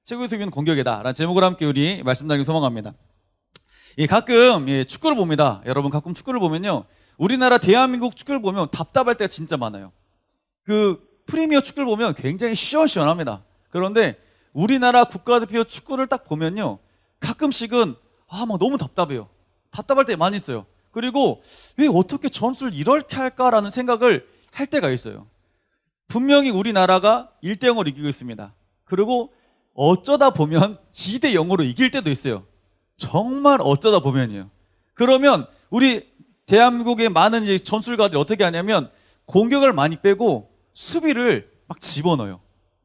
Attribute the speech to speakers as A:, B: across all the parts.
A: 최고의 수비는 공격이다 라는 제목으로 함께 우리 말씀 나누기 소망합니다. 가끔 축구를 봅니다. 여러분 가끔 축구를 보면요, 우리나라 대한민국 축구를 보면 답답할 때가 진짜 많아요. 그 프리미어 축구를 보면 굉장히 시원시원합니다. 그런데 우리나라 국가대표 축구를 딱 보면요, 가끔씩은 막 너무 답답해요. 답답할 때 많이 있어요. 그리고 왜 어떻게 전술을 이렇게 할까라는 생각을 할 때가 있어요. 분명히 우리나라가 1대0으로 이기고 있습니다. 그리고 어쩌다 보면 2대0으로 이길 때도 있어요. 정말 어쩌다 보면이에요. 그러면 우리 대한민국의 많은 이제 전술가들이 어떻게 하냐면 공격을 많이 빼고 수비를 막 집어넣어요.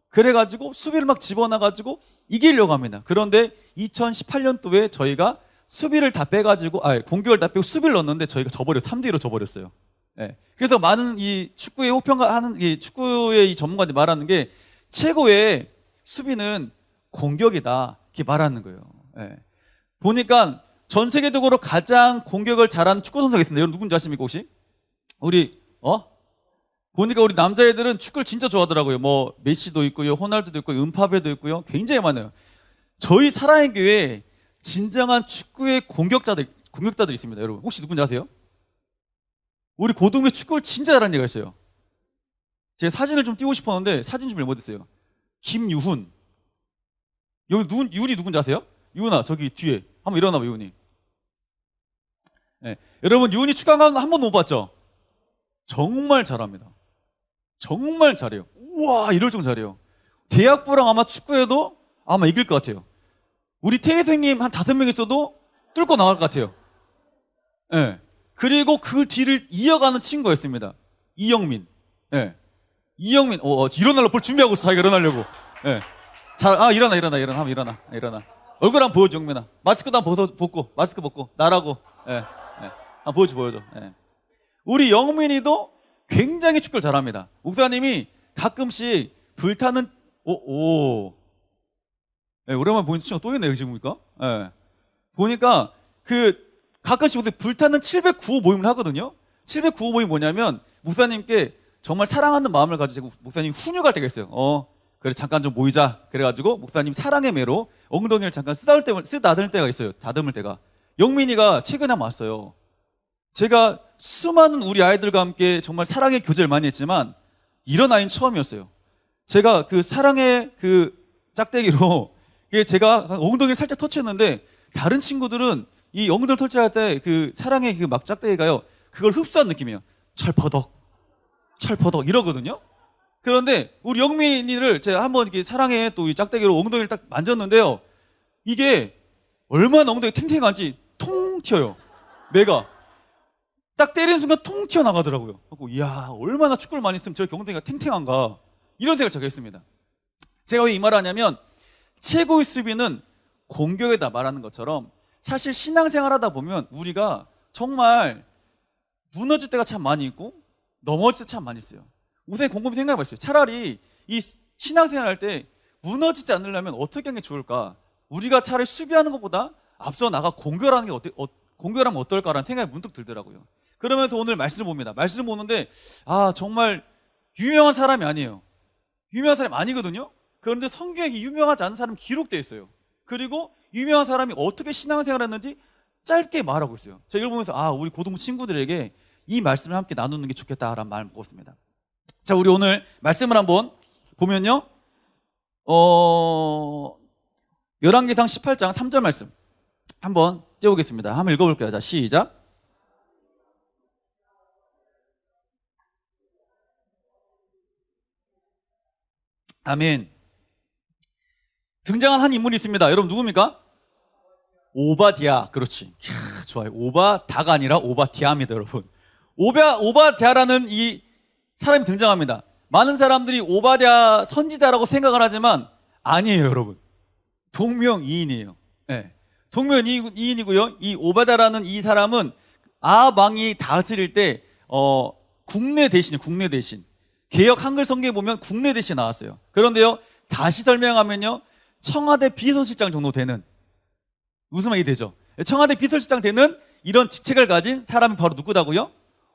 A: 그래가지고 수비를 막 집어넣어가지고 이기려고 합니다. 그런데 2018년도에 저희가 수비를 다 빼가지고 공격을 다 빼고 수비를 넣었는데 저희가 3대2로 져버렸어요. 그래서 많은 이 축구의 호평가하는 이 축구의 이 전문가들이 말하는 게 최고의 수비는 공격이다 이렇게 말하는 거예요. 보니까 전 세계적으로 가장 공격을 잘하는 축구 선수가 있습니다. 여러분 누군지 아십니까 혹시? 보니까 우리 남자애들은 축구를 진짜 좋아하더라고요. 뭐 메시도 있고요, 호날두도 있고요, 은파베도 있고요. 굉장히 많아요. 저희 사랑의 교회에 진정한 축구의 공격자들 있습니다. 여러분 혹시 누군지 아세요? 우리 고등부에 축구를 진짜 잘하는 애가 있어요. 제가 사진을 좀 띄우고 싶었는데 사진 좀 못했어요. 김유훈. 여기 유훈이 누군지 아세요? 유훈아 저기 뒤에 한번 일어나봐. 유훈이. 여러분 유훈이 축구 한 번도 못 봤죠? 정말 잘합니다. 정말 잘해요. 우와 이럴 정도 잘해요. 대학부랑 아마 축구해도 아마 이길 것 같아요. 우리 태희생님 한 5명 있어도 뚫고 나갈 것 같아요. 그리고 그 뒤를 이어가는 친구가 있습니다. 이영민. 이영민. 일어나려고 볼 준비하고 있어. 자기가 일어나려고. 일어나. 한번 일어나. 얼굴 한번 보여줘, 영민아. 마스크도 한번 벗고, 마스크 벗고, 나라고. 한번 보여줘. 우리 영민이도 굉장히 축구를 잘합니다. 목사님이 가끔씩 불타는, 오랜만에 보니까 친구가 또 있네요, 지금 보니까. 보니까 가끔씩 불타는 709호 모임을 하거든요. 709호 모임이 뭐냐면 목사님께 정말 사랑하는 마음을 가지고 목사님이 훈육할 때가 있어요. 그래 잠깐 좀 모이자. 그래가지고 목사님 사랑의 매로 엉덩이를 잠깐 쓰다듬을 때가 있어요. 다듬을 때가. 영민이가 최근에 한번 왔어요. 제가 수많은 우리 아이들과 함께 정말 사랑의 교제를 많이 했지만 이런 아이는 처음이었어요. 제가 그 사랑의 그 짝대기로 제가 엉덩이를 살짝 터치했는데 다른 친구들은 이 엉덩이를 터치할 때 그 사랑의 그 막 짝대기가요, 그걸 흡수한 느낌이에요. 철퍼덕 이러거든요. 그런데 우리 영민이를 제가 한번 이렇게 사랑의 또 이 짝대기로 엉덩이를 딱 만졌는데요, 이게 얼마나 엉덩이 탱탱한지 통 튀어요. 내가 딱 때리는 순간 통 튀어나가더라고요. 이야 얼마나 축구를 많이 했으면 저렇게 엉덩이가 탱탱한가, 이런 생각을 제가 했습니다. 제가 왜 이 말을 하냐면 최고의 수비는 공격에다 말하는 것처럼 사실 신앙생활 하다 보면 우리가 정말 무너질 때가 참 많이 있고 넘어질 때 참 많이 있어요. 우선 곰곰이 생각해봤어요. 차라리 이 신앙생활 할 때 무너지지 않으려면 어떻게 하는 게 좋을까? 우리가 차라리 수비하는 것보다 앞서 나가 공격하는 게 공격하면 어떨까라는 생각이 문득 들더라고요. 그러면서 오늘 말씀을 봅니다. 말씀을 보는데 정말 유명한 사람이 아니에요. 유명한 사람이 아니거든요. 그런데 성경에 유명하지 않은 사람이 기록되어 있어요. 그리고 유명한 사람이 어떻게 신앙생활을 했는지 짧게 말하고 있어요. 제가 이걸 보면서 우리 고등부 친구들에게 이 말씀을 함께 나누는 게 좋겠다라는 마음을 먹었습니다. 자, 우리 오늘 말씀을 한번 보면요, 열왕기상 18장 3절 말씀 한번 띄워보겠습니다. 한번 읽어볼게요. 자, 시작. 아멘. 등장한 한 인물이 있습니다. 여러분 누굽니까? 오바댜. 그렇지. 좋아요. 오바다가 아니라 오바댜입니다, 여러분. 오바댜라는 이 사람이 등장합니다. 많은 사람들이 오바댜 선지자라고 생각을 하지만 아니에요, 여러분. 동명이인이에요. 동명이인이고요. 이 오바댜라는 이 사람은 아합 왕이 다스릴 때 국내 대신 개역 한글 성경에 보면 국내 대신 나왔어요. 그런데요, 다시 설명하면요, 청와대 비서실장 정도 되는, 무슨 말이 되죠? 청와대 비서실장 되는 이런 직책을 가진 사람이 바로 누구다고요?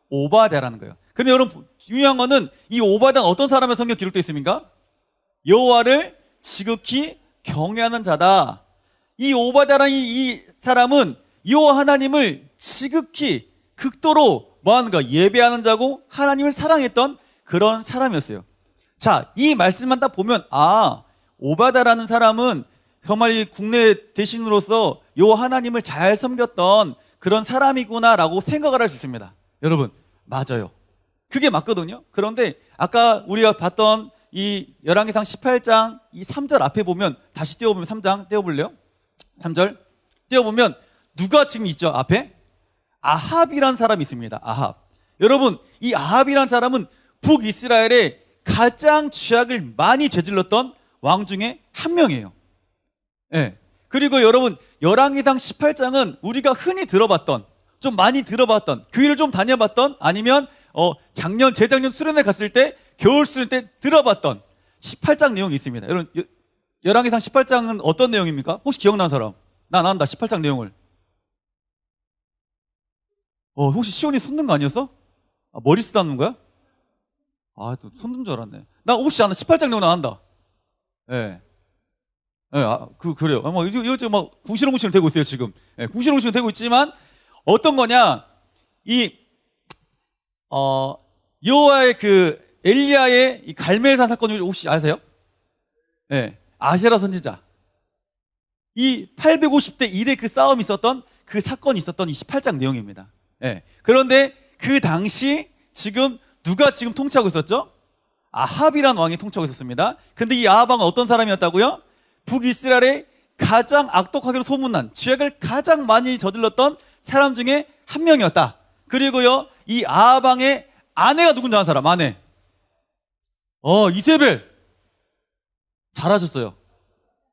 A: 오바댜라는 거예요. 근데 여러분 중요한 거는 이 오바댜는 어떤 사람의 성경 기록되어 있습니까? 여호와를 지극히 경외하는 자다. 이 오바다라는 이 사람은 여호와 하나님을 지극히 극도로 뭐하는가? 예배하는 자고 하나님을 사랑했던 그런 사람이었어요. 자, 이 말씀만 딱 보면 오바다라는 사람은 정말 이 국내 대신으로서 여호와 하나님을 잘 섬겼던 그런 사람이구나라고 생각을 할 수 있습니다. 여러분, 맞아요. 그게 맞거든요. 그런데 아까 우리가 봤던 이 열왕기상 18장 이 3절 앞에 보면, 다시 띄워보면 3장 띄워볼래요? 3절 띄워보면 누가 지금 있죠? 앞에 아합이라는 사람이 있습니다. 아합. 여러분, 이 아합이라는 사람은 북이스라엘의 가장 죄악을 많이 저질렀던 왕 중에 한 명이에요. 예. 그리고 여러분, 열왕기상 18장은 우리가 흔히 들어봤던, 좀 많이 들어봤던, 교회를 좀 다녀봤던, 아니면 작년, 재작년 수련회 갔을 때, 겨울 수련 때 들어봤던 18장 내용이 있습니다. 여러분, 열왕기상 18장은 어떤 내용입니까? 혹시 기억나는 사람? 나 안다, 18장 내용을. 혹시 시온이 손든 거 아니었어? 머리 쓰다는 거야? 또 손든 줄 알았네. 나 혹시 아나 18장 내용 나 안다. 예. 그래요. 이거 지금 막 궁시렁궁시렁 되고 있어요, 지금. 예, 궁시렁궁시렁 되고 있지만, 어떤 거냐, 여호와의 그 엘리야의 이 갈멜산 사건을 혹시 아세요? 예, 아세라 선지자. 이 850대 1의 그 싸움이 있었던 그 사건이 있었던 이 18장 내용입니다. 예. 그런데 그 당시 지금 누가 지금 통치하고 있었죠? 아합이라는 왕이 통치하고 있었습니다. 근데 이 아합 왕은 어떤 사람이었다고요? 북이스라엘의 가장 악독하기로 소문난, 죄악을 가장 많이 저질렀던 사람 중에 한 명이었다. 그리고요, 이 아합 왕의 아내가 누군지 아는 사람? 아내. 이세벨. 잘하셨어요.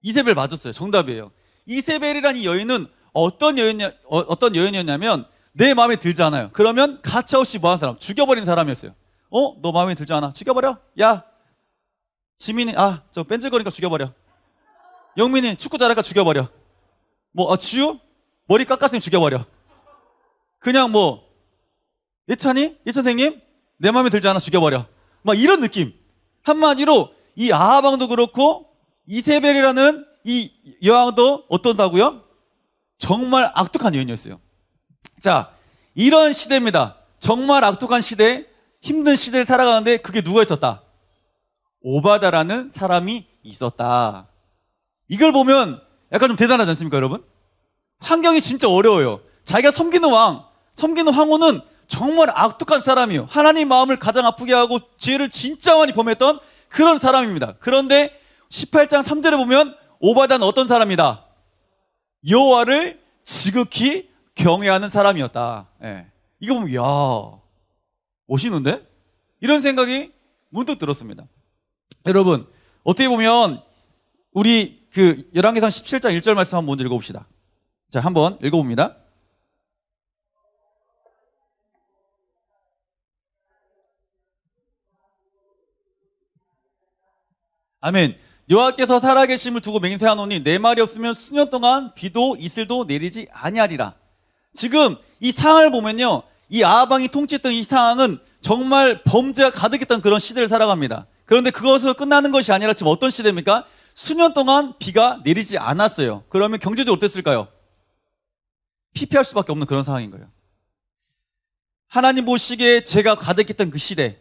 A: 이세벨 맞았어요. 정답이에요. 이세벨이라는 이 여인은 어떤 여인이었냐면, 내 마음에 들지 않아요. 그러면 가차없이 뭐하는 사람? 죽여버리는 사람이었어요. 너 마음에 들지 않아? 죽여버려. 야, 지민이 저 뺀질거리니까 죽여버려. 영민이 축구 잘하니까 죽여버려. 주유 머리 깎았으니 죽여버려. 그냥 예찬이 선생님 내 마음에 들지 않아? 죽여버려. 막 이런 느낌. 한마디로 이 아합 왕도 그렇고 이세벨이라는 이 여왕도 어떤다고요? 정말 악독한 여인이었어요. 자, 이런 시대입니다. 정말 악독한 시대, 힘든 시대를 살아가는데 그게 누가 있었다? 오바다라는 사람이 있었다. 이걸 보면 약간 좀 대단하지 않습니까, 여러분? 환경이 진짜 어려워요. 자기가 섬기는 황후는 정말 악독한 사람이에요. 하나님 마음을 가장 아프게 하고 죄를 진짜 많이 범했던 그런 사람입니다. 그런데 18장 3절에 보면 오바다는 어떤 사람이다? 여호와를 지극히 경외하는 사람이었다. 예. 이거 보면 멋있는데? 이런 생각이 문득 들었습니다. 여러분, 어떻게 보면 우리 열왕기상 17장 1절 말씀 한번 먼저 읽어봅시다. 자, 한번 읽어봅니다. 아멘. 여호와께서 살아계심을 두고 맹세하노니 내 말이 없으면 수년 동안 비도 이슬도 내리지 아니하리라. 지금 이 상황을 보면요, 이 아합 왕이 통치했던 이 상황은 정말 범죄가 가득했던 그런 시대를 살아갑니다. 그런데 그것으로 끝나는 것이 아니라 지금 어떤 시대입니까? 수년 동안 비가 내리지 않았어요. 그러면 경제적으로 어땠을까요? 피폐할 수밖에 없는 그런 상황인 거예요. 하나님 보시기에 죄가 가득했던 그 시대,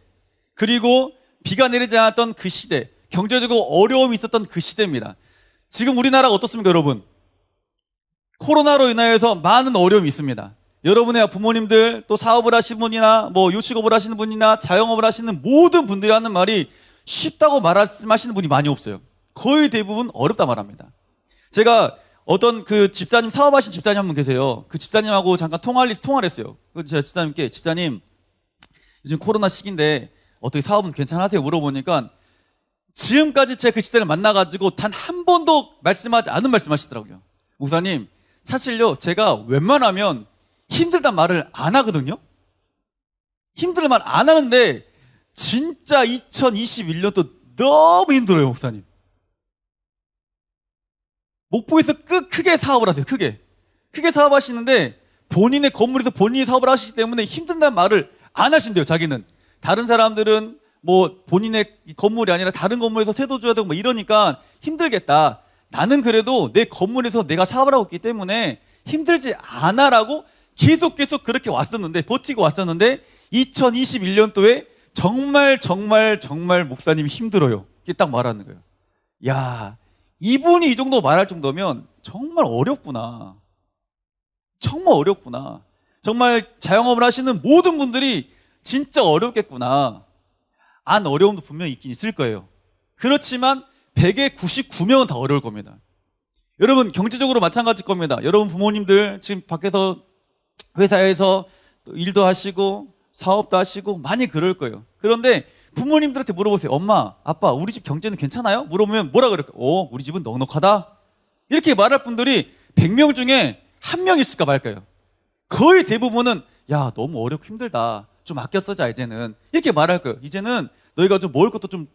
A: 그리고 비가 내리지 않았던 그 시대, 경제적으로 어려움이 있었던 그 시대입니다. 지금 우리나라가 어떻습니까, 여러분? 코로나로 인하여서 많은 어려움이 있습니다. 여러분의 부모님들, 또 사업을 하시는 분이나 요식업을 하시는 분이나 자영업을 하시는 모든 분들이 하는 말이 쉽다고 말씀하시는 분이 많이 없어요. 거의 대부분 어렵다 말합니다. 제가 어떤 그 집사님, 사업하신 집사님 한 분 계세요. 그 집사님하고 잠깐 통화를 했어요. 제가 집사님께, 집사님 요즘 코로나 시기인데 어떻게 사업은 괜찮으세요? 물어보니까 지금까지 제가 그 집사님을 만나가지고 단 한 번도 말씀하지 않은 말씀하시더라고요. 목사님, 사실요, 제가 웬만하면 힘들단 말을 안 하거든요. 힘들단 말 안 하는데 진짜 2021년도 너무 힘들어요, 목사님. 목포에서 크게 사업을 하세요. 크게 사업하시는데 본인의 건물에서 본인이 사업을 하시기 때문에 힘든다는 말을 안 하신대요. 자기는. 다른 사람들은 본인의 건물이 아니라 다른 건물에서 세도 줘야 되고 이러니까 힘들겠다. 나는 그래도 내 건물에서 내가 샤워를 하고 있기 때문에 힘들지 않아라고 계속 그렇게 왔었는데, 버티고 왔었는데 2021년도에 정말 목사님이 힘들어요. 이렇게 딱 말하는 거예요. 야, 이분이 이 정도 말할 정도면 정말 어렵구나. 정말 어렵구나. 정말 자영업을 하시는 모든 분들이 진짜 어렵겠구나. 안 어려움도 분명히 있긴 있을 거예요. 그렇지만 100에 99명은 다 어려울 겁니다. 여러분 경제적으로 마찬가지일 겁니다. 여러분 부모님들 지금 밖에서 회사에서 일도 하시고 사업도 하시고 많이 그럴 거예요. 그런데 부모님들한테 물어보세요. 엄마, 아빠, 우리 집 경제는 괜찮아요? 물어보면 뭐라 그럴까요? 우리 집은 넉넉하다. 이렇게 말할 분들이 100명 중에 1명 있을까 말까요? 거의 대부분은 야, 너무 어렵고 힘들다. 좀 아껴 쓰자 이제는. 이렇게 말할 거예요. 이제는 너희가 좀 먹을 것도 좀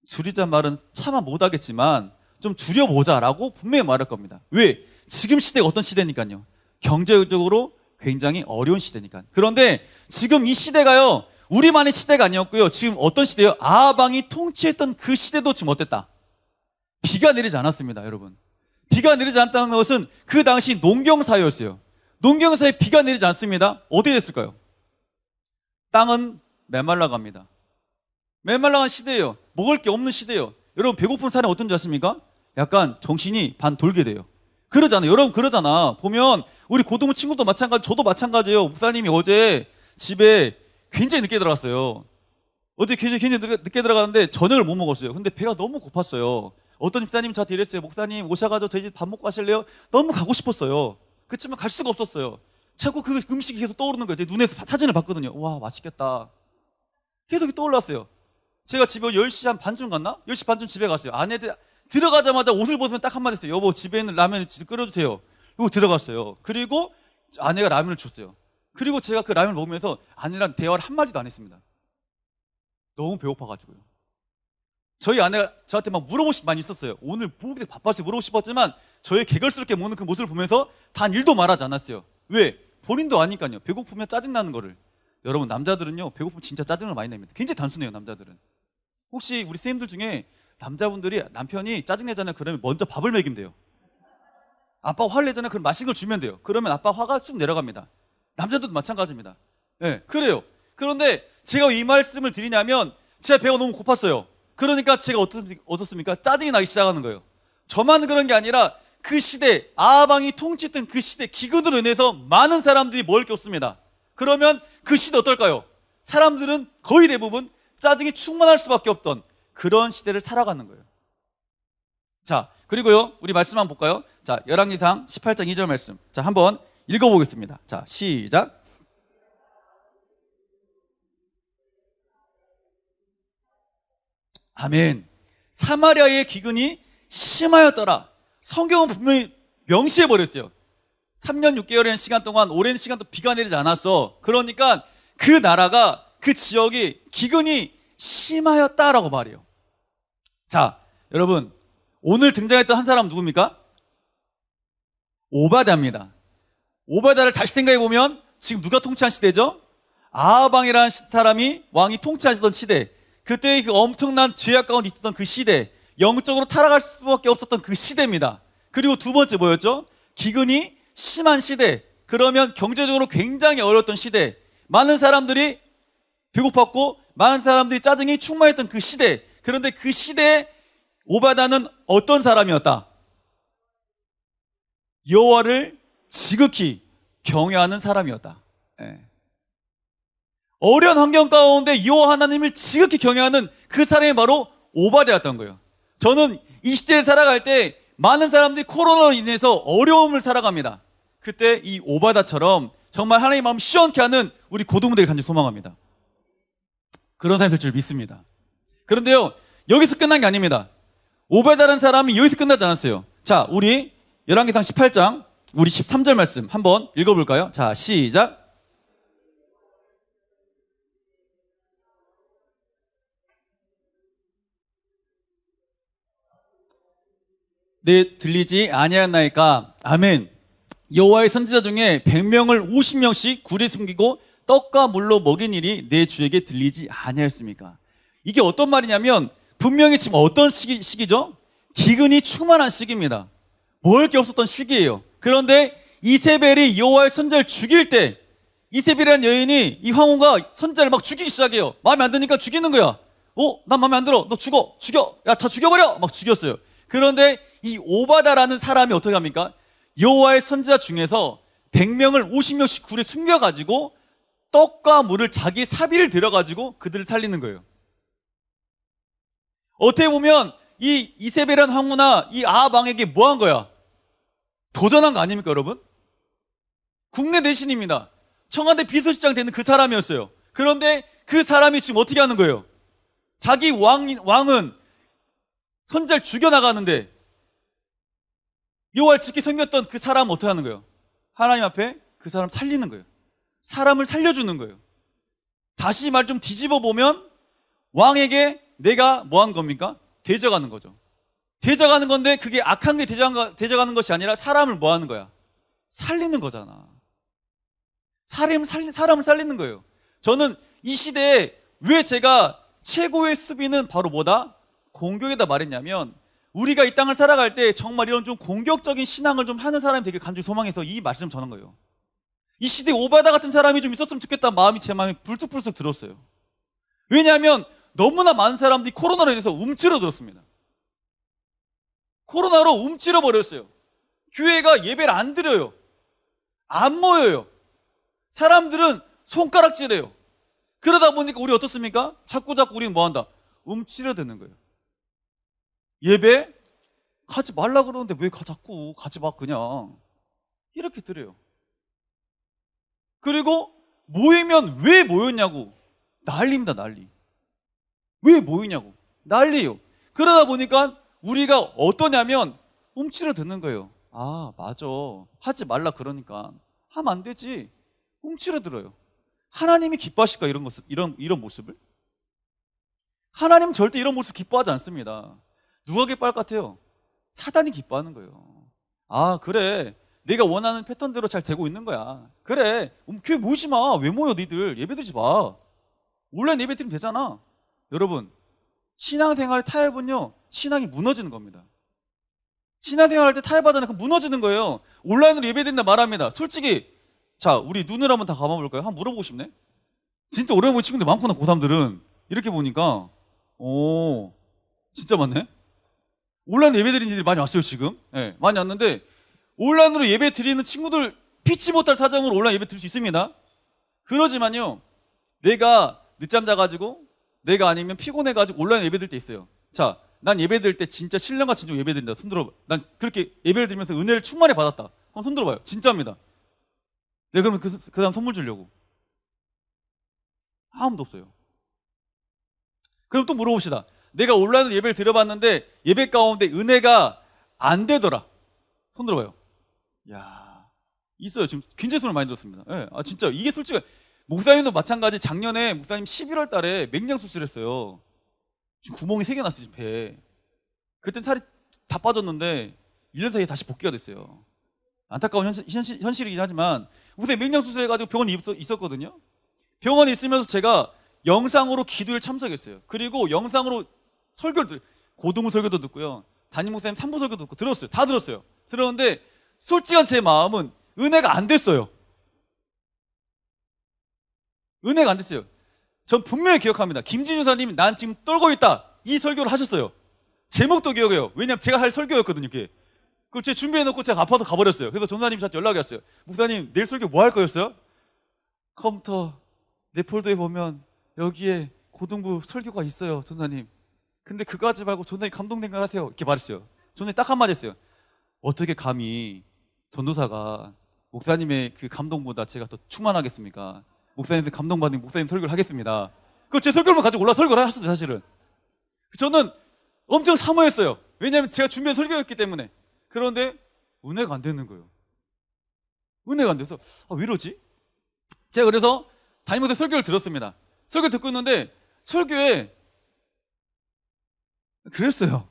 A: 줄이자 말은 차마 못하겠지만 좀 줄여보자라고 분명히 말할 겁니다. 왜? 지금 시대가 어떤 시대니까요. 경제적으로 굉장히 어려운 시대니까. 그런데 지금 이 시대가요, 우리만의 시대가 아니었고요. 지금 어떤 시대예요? 아하방이 통치했던 그 시대도 지금 어땠다? 비가 내리지 않았습니다, 여러분. 비가 내리지 않았다는 것은 그 당시 농경사회였어요. 농경사회에 비가 내리지 않습니다. 어떻게 됐을까요? 땅은 메말라갑니다. 메말라간 시대예요. 먹을 게 없는 시대예요. 여러분 배고픈 사람이 어떤지 아십니까? 약간 정신이 반 돌게 돼요. 그러잖아요. 여러분 그러잖아. 보면 우리 고등부 친구도 마찬가지, 저도 마찬가지예요. 목사님이 어제 집에 굉장히 늦게 들어갔어요. 어제 굉장히 늦게 들어갔는데 저녁을 못 먹었어요. 근데 배가 너무 고팠어요. 어떤 집사님이 저한테 이랬어요. 목사님 오셔가지고 저희 집 밥 먹고 가실래요? 너무 가고 싶었어요. 그렇지만 갈 수가 없었어요. 자꾸 그 음식이 계속 떠오르는 거예요. 제 눈에서 사진을 봤거든요. 와, 맛있겠다. 계속 떠올랐어요. 제가 집에 10시 한 반쯤 갔나? 10시 반쯤 집에 갔어요. 아내들 들어가자마자 옷을 벗으면 딱 한마디 했어요. 여보, 집에 있는 라면을 끓여주세요. 그리고 들어갔어요. 그리고 아내가 라면을 줬어요. 그리고 제가 그 라면을 먹으면서 아내랑 대화를 한마디도 안 했습니다. 너무 배고파가지고요. 저희 아내가 저한테 막 물어보고 싶 많이 있었어요. 오늘 보기 바빠서 물어보고 싶었지만 저의 개걸스럽게 먹는 그 모습을 보면서 단 일도 말하지 않았어요. 왜? 본인도 아니까요. 배고프면 짜증나는 거를. 여러분 남자들은요, 배고프면 진짜 짜증을 많이 냅니다. 굉장히 단순해요, 남자들은. 혹시 우리 선생님들 중에 남자분들이 남편이 짜증내잖아요. 그러면 먼저 밥을 먹이면 돼요. 아빠가 화를 내잖아요. 그럼 맛있는 걸 주면 돼요. 그러면 아빠 화가 쑥 내려갑니다. 남자들도 마찬가지입니다. 네, 그래요. 그런데 제가 이 말씀을 드리냐면 제가 배가 너무 고팠어요. 그러니까 제가 어떻습니까? 짜증이 나기 시작하는 거예요. 저만 그런 게 아니라 그 시대, 아하방이 통치했던 그 시대 기근으로 인해서 많은 사람들이 먹을 게 없습니다. 그러면 그 시대 어떨까요? 사람들은 거의 대부분 짜증이 충만할 수밖에 없던 그런 시대를 살아가는 거예요. 자, 그리고요, 우리 말씀 한번 볼까요? 자, 열왕기상 18장 2절 말씀. 자, 한번 읽어보겠습니다. 자, 시작. 아멘. 사마리아의 기근이 심하였더라. 성경은 분명히 명시해버렸어요. 3년 6개월이라는 시간 동안, 오랜 시간 동안 비가 내리지 않았어. 그러니까 그 나라가, 그 지역이 기근이 심하였다라고 말해요. 자, 여러분, 오늘 등장했던 한 사람은 누굽니까? 오바댜입니다. 오바댜를 다시 생각해보면 지금 누가 통치한 시대죠? 아하방이라는 사람이 왕이 통치하시던 시대, 그때 그 엄청난 죄악 가운데 있었던 그 시대, 영적으로 타락할 수밖에 없었던 그 시대입니다. 그리고 두 번째 뭐였죠? 기근이 심한 시대. 그러면 경제적으로 굉장히 어려웠던 시대, 많은 사람들이 배고팠고 많은 사람들이 짜증이 충만했던 그 시대. 그런데 그 시대에 오바댜는 어떤 사람이었다? 여호와를 지극히 경외하는 사람이었다. 예. 어려운 환경 가운데 여호와 하나님을 지극히 경외하는 그 사람이 바로 오바댜였던 거예요. 저는 이 시대를 살아갈 때 많은 사람들이 코로나로 인해서 어려움을 살아갑니다. 그때 이 오바댜처럼 정말 하나님의 마음 시원케 하는 우리 고등부들을 간절히 소망합니다. 그런 사람이 될 줄 믿습니다. 그런데요, 여기서 끝난 게 아닙니다. 오바댜라는 사람이 여기서 끝나지 않았어요. 자, 우리 열왕기상 18장 우리 13절 말씀 한번 읽어볼까요? 자, 시작. 네, 들리지 아니하였나이까? 아멘. 여호와의 선지자 중에 100명을 50명씩 굴에 숨기고 떡과 물로 먹인 일이 내 주에게 들리지 아니하였습니까? 이게 어떤 말이냐면 분명히 지금 어떤 시기죠? 기근이 충만한 시기입니다. 먹을 게 없었던 시기예요. 그런데 이세벨이 여호와의 선지자를 죽일 때 이세벨이라는 여인이 이 황후가 선지자를 막 죽이기 시작해요. 마음에 안 드니까 죽이는 거야. 난 마음에 안 들어. 너 죽여. 야, 다 죽여버려. 막 죽였어요. 그런데 이 오바다라는 사람이 어떻게 합니까? 여호와의 선지자 중에서 100명을 50명씩 굴에 숨겨가지고 떡과 물을 자기 사비를 들여가지고 그들을 살리는 거예요. 어떻게 보면 이 이세벨이라는 황후나 이 아합 왕에게 뭐 한 거야? 도전한 거 아닙니까, 여러분? 국내 내신입니다. 청와대 비서실장 되는 그 사람이었어요. 그런데 그 사람이 지금 어떻게 하는 거예요? 자기 왕은 선지자를 죽여나가는데 여호와를 지키 섬겼던 그 사람은 어떻게 하는 거예요? 하나님 앞에 그 사람 살리는 거예요. 사람을 살려주는 거예요. 다시 말 좀 뒤집어 보면 왕에게 내가 뭐 한 겁니까? 대적하는 거죠. 대적하는 건데 그게 악한 게 대적하는 것이 아니라 사람을 뭐 하는 거야? 살리는 거잖아. 사람을 살리는 거예요. 저는 이 시대에 왜 제가 최고의 수비는 바로 뭐다? 공격이다 말했냐면 우리가 이 땅을 살아갈 때 정말 이런 좀 공격적인 신앙을 좀 하는 사람이 되길 간절히 소망해서 이 말씀 전한 거예요. 이 시대에 오바다 같은 사람이 좀 있었으면 좋겠다는 마음이 제 마음에 불쑥불쑥 들었어요. 왜냐하면 너무나 많은 사람들이 코로나로 인해서 움츠러들었습니다. 코로나로 움츠러버렸어요. 교회가 예배를 안 드려요. 안 모여요. 사람들은 손가락질해요. 그러다 보니까 우리 어떻습니까? 자꾸 우리는 뭐 한다? 움츠러드는 거예요. 예배 가지 말라 그러는데 왜 자꾸 가지 마 그냥 이렇게 드려요. 그리고 모이면 왜 모였냐고 난리입니다. 난리. 왜 모이냐고 난리예요. 그러다 보니까 우리가 어떠냐면 움츠러드는 거예요. 아 맞아 하지 말라 그러니까 하면 안 되지. 움츠러들어요. 하나님이 기뻐하실까 이런 모습을? 하나님은 절대 이런 모습 기뻐하지 않습니다. 누가 기뻐할 것 같아요? 사단이 기뻐하는 거예요. 아 그래 내가 원하는 패턴대로 잘 되고 있는 거야. 그래 교회 모이지 마. 왜 모여 니들 예배 드리지 마. 온라인 예배 드리면 되잖아. 여러분 신앙생활 타협은요 신앙이 무너지는 겁니다. 신앙생활 할 때 타협하잖아요. 그럼 무너지는 거예요. 온라인으로 예배 드린다 말합니다. 솔직히 자 우리 눈을 한번 다 감아볼까요? 한번 물어보고 싶네. 진짜 오랜만에 본 친구들 많구나. 고3들은 이렇게 보니까 오 진짜 많네. 온라인 예배 드리는 일이 많이 왔어요 지금. 네, 많이 왔는데 온라인으로 예배 드리는 친구들 피치 못할 사정으로 온라인 예배 드릴 수 있습니다. 그러지만요 내가 늦잠 자가지고 내가 아니면 피곤해가지고 온라인 예배 드릴 때 있어요. 자, 난 예배 드릴 때 진짜 신령과 진정 예배 드린다. 손 들어봐. 난 그렇게 예배를 드리면서 은혜를 충만히 받았다. 한번 손 들어봐요. 진짜입니다. 내가 그러면 그 사람 선물 주려고. 아무도 없어요. 그럼 또 물어봅시다. 내가 온라인으로 예배를 드려봤는데 예배 가운데 은혜가 안 되더라. 손 들어봐요. 야 있어요. 지금 굉장히 손을 많이 들었습니다. 네. 아 진짜 이게 솔직히 목사님도 마찬가지. 작년에 목사님 11월 달에 맹장 수술했어요. 지금 구멍이 3개 났어요. 지금 배에. 그땐 살이 다 빠졌는데 1년 사이에 다시 복귀가 됐어요. 안타까운 현실이긴 하지만 목사님 맹장 수술해가지고 병원에 있었거든요. 병원에 있으면서 제가 영상으로 기도를 참석했어요. 그리고 영상으로 설교를 고등부 설교도 듣고요. 담임 목사님 3부 설교도 듣고 들었어요. 다 들었어요. 들었는데 솔직한 제 마음은 은혜가 안 됐어요. 은혜가 안 됐어요. 전 분명히 기억합니다. 김진유 사님이 난 지금 떨고 있다 이 설교를 하셨어요. 제목도 기억해요. 왜냐면 제가 할 설교였거든요. 그게. 그걸 제가 준비해놓고 제가 아파서 가버렸어요. 그래서 전사님이 저한테 연락이 왔어요. 목사님 내일 설교 뭐 할 거였어요? 컴퓨터 내 폴더에 보면 여기에 고등부 설교가 있어요. 전사님. 근데 그거 하지 말고 전사님 감동된 걸 하세요. 이렇게 말했어요. 전사님 딱 한마디 했어요. 어떻게 감히 전도사가 목사님의 그 감동보다 제가 더 충만하겠습니까? 목사님한테 감동받는 목사님 설교를 하겠습니다. 그 제 설교를 가지고 올라 설교를 하셨어요. 사실은 저는 엄청 사모했어요. 왜냐하면 제가 준비한 설교였기 때문에. 그런데 은혜가 안 되는 거예요. 은혜가 안 돼서 왜 이러지? 제가 그래서 담임목사 설교를 들었습니다. 설교 듣고 있는데 설교에 그랬어요.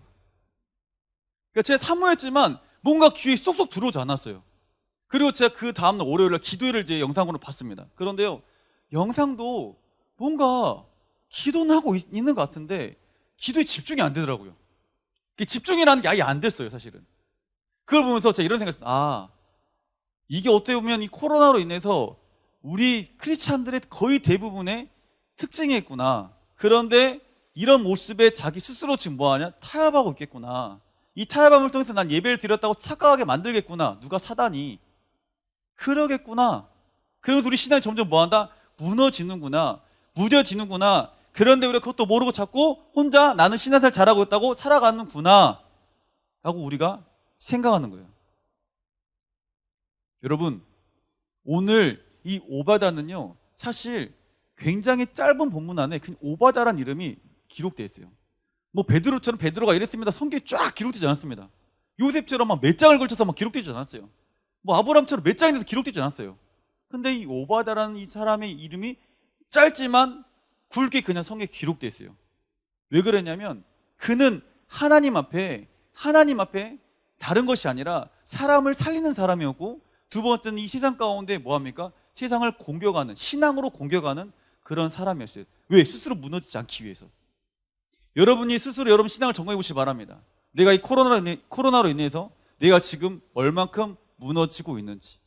A: 그러니까 제가 사모했지만 뭔가 귀에 쏙쏙 들어오지 않았어요. 그리고 제가 그 다음날 월요일날 기도회를 제 영상으로 봤습니다. 그런데요 영상도 뭔가 기도는 하고 있는 것 같은데 기도에 집중이 안 되더라고요. 집중이라는 게 아예 안 됐어요, 사실은. 그걸 보면서 제가 이런 생각을 했어요. 이게 어떻게 보면 이 코로나로 인해서 우리 크리스찬들의 거의 대부분의 특징이겠구나. 그런데 이런 모습에 자기 스스로 지금 뭐하냐? 타협하고 있겠구나. 이 타협함을 통해서 난 예배를 드렸다고 착각하게 만들겠구나. 누가 사단이. 그러겠구나. 그래서 우리 신앙이 점점 뭐한다? 무너지는구나. 무뎌지는구나. 그런데 우리가 그것도 모르고 자꾸 혼자 나는 신앙생활 잘하고 있다고 살아가는구나 라고 우리가 생각하는 거예요. 여러분, 오늘 이 오바다는요, 사실 굉장히 짧은 본문 안에 그 오바다란 이름이 기록되어 있어요. 뭐 베드로처럼 베드로가 이랬습니다. 성경에 쫙 기록되지 않았습니다. 요셉처럼 막 몇 장을 걸쳐서 막 기록되지 않았어요. 뭐 아브라함처럼 몇 장이 돼서 기록되지 않았어요. 근데 이 오바다라는 이 사람의 이름이 짧지만 굵게 그냥 성경에 기록되어 있어요. 왜 그러냐면 그는 하나님 앞에 다른 것이 아니라 사람을 살리는 사람이었고, 두 번째는 이 세상 가운데 뭐합니까? 세상을 공격하는, 신앙으로 공격하는 그런 사람이었어요. 왜? 스스로 무너지지 않기 위해서. 여러분이 스스로 여러분 신앙을 점검해 보시기 바랍니다. 내가 이 코로나로 인해서 내가 지금 얼만큼 무너지고 있는지.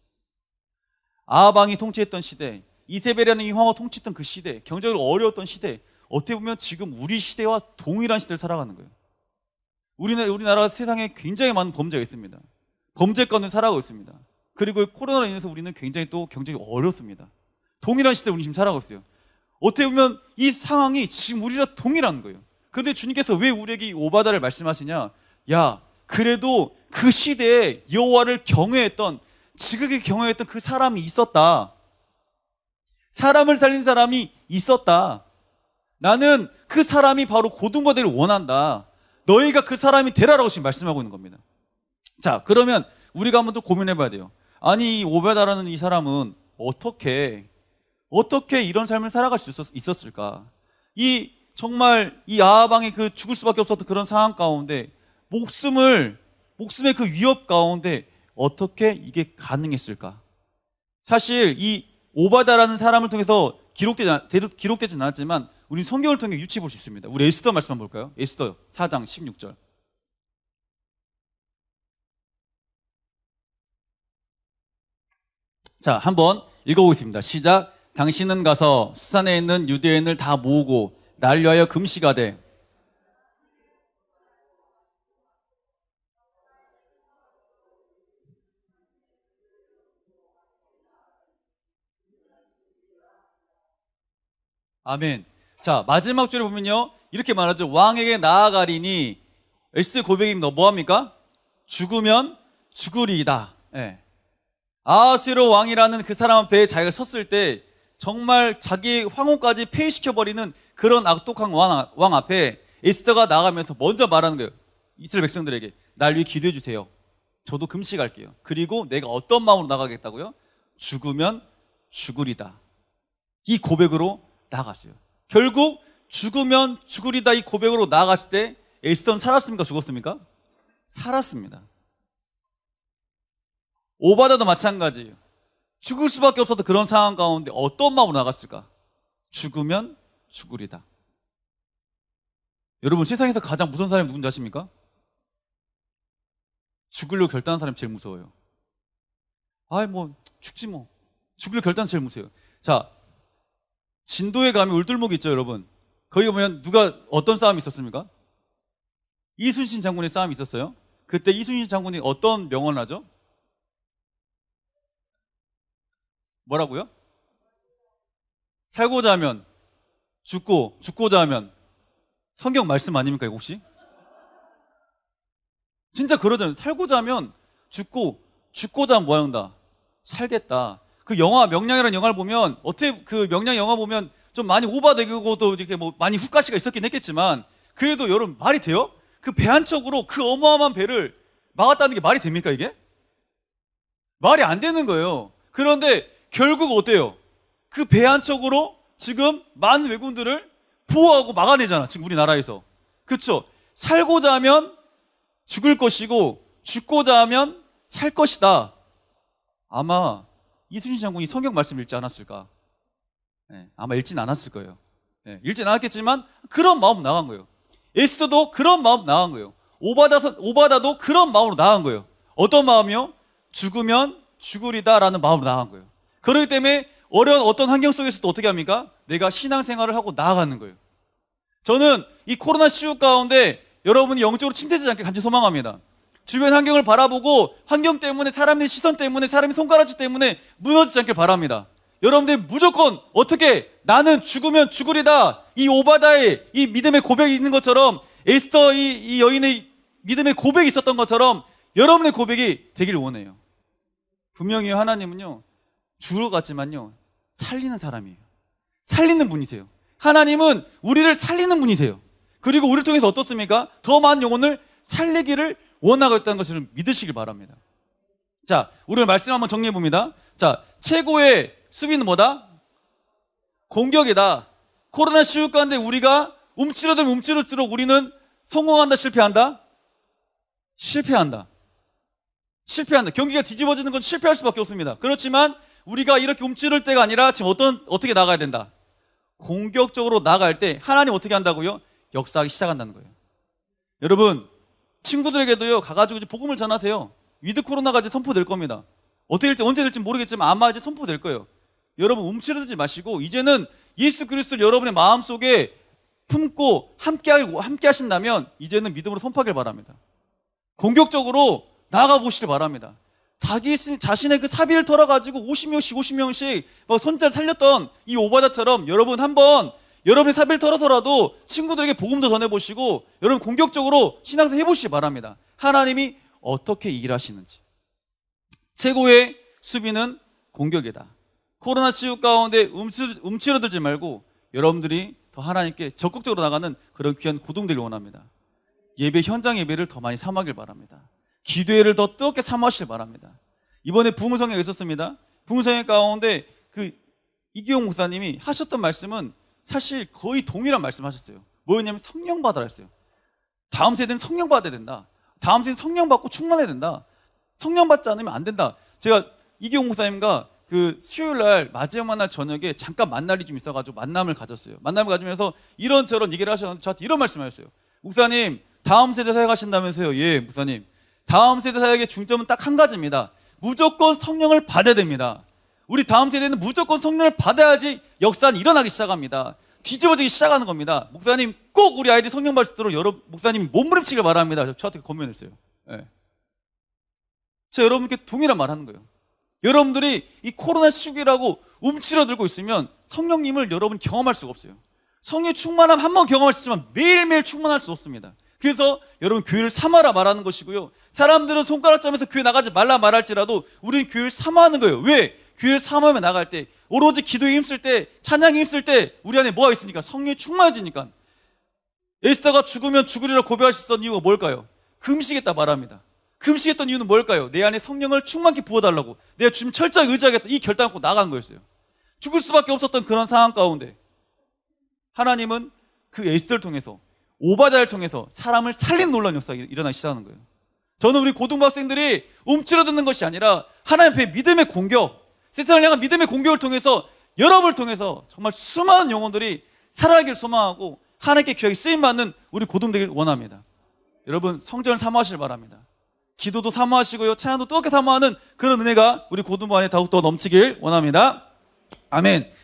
A: 아방이 통치했던 시대, 이세벨이라는 이 황후가 통치했던 그 시대, 경제적으로 어려웠던 시대, 어떻게 보면 지금 우리 시대와 동일한 시대를 살아가는 거예요. 우리나라 세상에 굉장히 많은 범죄가 있습니다. 범죄 가운데 살아가고 있습니다. 그리고 코로나로 인해서 우리는 굉장히 또 경제가 어렵습니다. 동일한 시대에 우리 지금 살아가고 있어요. 어떻게 보면 이 상황이 지금 우리랑 동일한 거예요. 그런데 주님께서 왜 우리에게 이 오바다를 말씀하시냐? 야, 그래도 그 시대에 여호와를 경외했던, 지극히 경외했던 그 사람이 있었다. 사람을 살린 사람이 있었다. 나는 그 사람이 바로 고등부 되기를 원한다. 너희가 그 사람이 되라라고 지금 말씀하고 있는 겁니다. 자, 그러면 우리가 한번 또 고민해 봐야 돼요. 아니, 이 오베다라는 이 사람은 어떻게 이런 삶을 살아갈 수 있었을까? 정말 이 아하방이 그 죽을 수밖에 없었던 그런 상황 가운데 목숨의 그 위협 가운데 어떻게 이게 가능했을까? 사실 이 오바다라는 사람을 통해서 기록되진 않았지만 우리 성경을 통해 유추해 볼 수 있습니다. 우리 에스더 말씀 한번 볼까요? 에스더 4장 16절. 자, 한번 읽어보겠습니다. 시작. 당신은 가서 수산에 있는 유대인을 다 모으고 날 위하여 금식하되. 아멘. 자, 마지막 줄에 보면요, 이렇게 말하죠. 왕에게 나아가리니. 에스더 고백입니다. 뭐합니까? 죽으면 죽으리이다. 예. 아하수에로 왕이라는 그 사람 앞에 자기가 섰을 때 정말 자기 황혼까지 폐위시켜버리는 그런 악독한 왕 앞에 에스더가 나가면서 먼저 말하는 거예요. 이스라엘 백성들에게 날 위해 기도해 주세요. 저도 금식할게요. 그리고 내가 어떤 마음으로 나가겠다고요? 죽으면 죽으리다. 이 고백으로 나갔어요. 결국 죽으면 죽으리다 이 고백으로 나갔을 때 에스더는 살았습니까? 죽었습니까? 살았습니다. 오바다도 마찬가지예요. 죽을 수밖에 없었던 그런 상황 가운데 어떤 마음으로 나갔을까? 죽으면 죽으리다. 여러분, 세상에서 가장 무서운 사람이 누군지 아십니까? 죽으려고 결단한 사람이 제일 무서워요. 죽지 뭐. 죽으려고 결단한 제일 무서워요. 자, 진도에 가면 울들목이 있죠, 여러분. 거기 보면 누가 어떤 싸움이 있었습니까? 이순신 장군의 싸움이 있었어요. 그때 이순신 장군이 어떤 명언을 하죠? 뭐라고요? 살고자 하면 죽고, 죽고자 하면. 성경 말씀 아닙니까, 이거 혹시? 진짜 그러잖아요. 살고자 하면 죽고, 죽고자 하면 뭐 한다? 살겠다. 그 영화 명량이라는 영화를 보면, 어떻게 그 명량 영화 보면 좀 많이 오바되고 또 이렇게 뭐 많이 훅가시가 있었긴 했겠지만, 그래도 여러분 말이 돼요? 그 배 한 척으로 그 어마어마한 배를 막았다는 게 말이 됩니까, 이게? 말이 안 되는 거예요. 그런데 결국 어때요? 그 배 한 척으로 지금 많은 왜군들을 보호하고 막아내잖아, 지금 우리나라에서. 그렇죠? 살고자 하면 죽을 것이고 죽고자 하면 살 것이다. 아마 이순신 장군이 성경 말씀 읽지 않았을까? 네, 아마 읽진 않았을 거예요. 네, 읽진 않았겠지만 그런 마음 나간 거예요. 에스더도 그런 마음 나간 거예요. 오바다도 그런 마음으로 나간 거예요. 어떤 마음이요? 죽으면 죽으리다라는 마음으로 나간 거예요. 그렇기 때문에 어려운 어떤 환경 속에서도 어떻게 합니까? 내가 신앙생활을 하고 나아가는 거예요. 저는 이 코로나 시국 가운데 여러분이 영적으로 침체되지 않게 간절히 소망합니다. 주변 환경을 바라보고 환경 때문에, 사람의 시선 때문에, 사람의 손가락질 때문에 무너지지 않길 바랍니다. 여러분들 무조건 어떻게 나는 죽으면 죽으리다, 이 오바다의 이 믿음의 고백이 있는 것처럼, 에스더 이 여인의 믿음의 고백이 있었던 것처럼 여러분의 고백이 되길 원해요. 분명히 하나님은요, 죽을 것 같지만요, 살리는 사람이에요. 살리는 분이세요. 하나님은 우리를 살리는 분이세요. 그리고 우리를 통해서 어떻습니까? 더 많은 영혼을 살리기를 원하고 있다는 것을 믿으시길 바랍니다. 자, 우리 말씀 한번 정리해 봅니다. 자, 최고의 수비는 뭐다? 공격이다. 코로나 시국 가운데 우리가 움츠러들면 움츠러들수록 우리는 성공한다, 실패한다? 실패한다. 실패한다. 경기가 뒤집어지는 건 실패할 수밖에 없습니다. 그렇지만 우리가 이렇게 움츠릴 때가 아니라 지금 어떻게 나가야 된다? 공격적으로 나갈 때 하나님 어떻게 한다고요? 역사하기 시작한다는 거예요. 여러분, 친구들에게도요, 가가지고 이제 복음을 전하세요. 위드 코로나가 이제 선포될 겁니다. 어떻게 될지, 언제 될지 모르겠지만 아마 이제 선포될 거예요. 여러분, 움츠러들지 마시고 이제는 예수 그리스도를 여러분의 마음속에 품고 함께 하신다면 이제는 믿음으로 선포하길 바랍니다. 공격적으로 나아가 보시길 바랍니다. 자신의 그 사비를 털어가지고 50명씩 막 손자를 살렸던 이 오바다처럼 여러분 한번 여러분의 사비를 털어서라도 친구들에게 복음도 전해보시고 여러분 공격적으로 신앙생활 해보시기 바랍니다. 하나님이 어떻게 일하시는지. 최고의 수비는 공격이다. 코로나 시국 가운데 움츠러들지 말고 여러분들이 더 하나님께 적극적으로 나가는 그런 귀한 고동들을 원합니다. 예배, 현장 예배를 더 많이 삼하길 바랍니다. 기도회를 더 뜨겁게 삼하시길 바랍니다. 이번에 부흥성회가 있었습니다. 부흥성회 가운데 그 이기용 목사님이 하셨던 말씀은 사실 거의 동일한 말씀 하셨어요. 뭐였냐면 성령 받아라 했어요. 다음 세대는 성령 받아야 된다. 다음 세대는 성령 받고 충만해야 된다. 성령 받지 않으면 안 된다. 제가 이기용 목사님과 그 수요일날 마지막 날 저녁에 잠깐 만날 일이 좀 있어가지고 만남을 가졌어요. 만남을 가지면서 이런저런 얘기를 하셨는데 저한테 이런 말씀하셨어요. 목사님, 다음 세대 사역하신다면서요. 예, 목사님. 다음 세대 사역의 중점은 딱 한 가지입니다. 무조건 성령을 받아야 됩니다. 우리 다음 세대는 무조건 성령을 받아야지 역사는 일어나기 시작합니다. 뒤집어지기 시작하는 겁니다. 목사님, 꼭 우리 아이들이 성령 받을 수 있도록 목사님이 몸부림치길 바랍니다. 저한테 권면했어요. 예. 제가 여러분께 동일한 말 하는 거예요. 여러분들이 이 코로나 시국이라고 움츠러들고 있으면 성령님을 여러분 경험할 수가 없어요. 성령의 충만함 한 번 경험할 수 있지만 매일매일 충만할 수 없습니다. 그래서 여러분 교회를 삼아라 말하는 것이고요. 사람들은 손가락질하면서 교회 나가지 말라 말할지라도 우리는 교회를 삼아하는 거예요. 왜? 교회를 삼으며 나갈 때, 오로지 기도에 힘쓸 때, 찬양에 힘쓸 때 우리 안에 뭐가 있으니까? 성령이 충만해지니까. 에스더가 죽으면 죽으리라 고백할 수 있었던 이유가 뭘까요? 금식했다 말합니다. 금식했던 이유는 뭘까요? 내 안에 성령을 충만히 부어달라고, 내가 주님 철저히 의지하겠다, 이 결단을 갖고 나간 거였어요. 죽을 수밖에 없었던 그런 상황 가운데 하나님은 그 에스더를 통해서, 오바다를 통해서 사람을 살리는 놀라운 역사가 일어나기 시작하는 거예요. 저는 우리 고등학생들이 움츠러드는 것이 아니라 하나님 앞에 믿음의 공격, 세상을 향한 믿음의 공격을 통해서 여러분을 통해서 정말 수많은 영혼들이 살아가기를 소망하고 하나님께 귀하게 쓰임받는 우리 고등되길 원합니다. 여러분 성전을 사모하시길 바랍니다. 기도도 사모하시고요, 찬양도 뜨겁게 사모하는 그런 은혜가 우리 고등부 안에 더욱더 넘치길 원합니다. 아멘.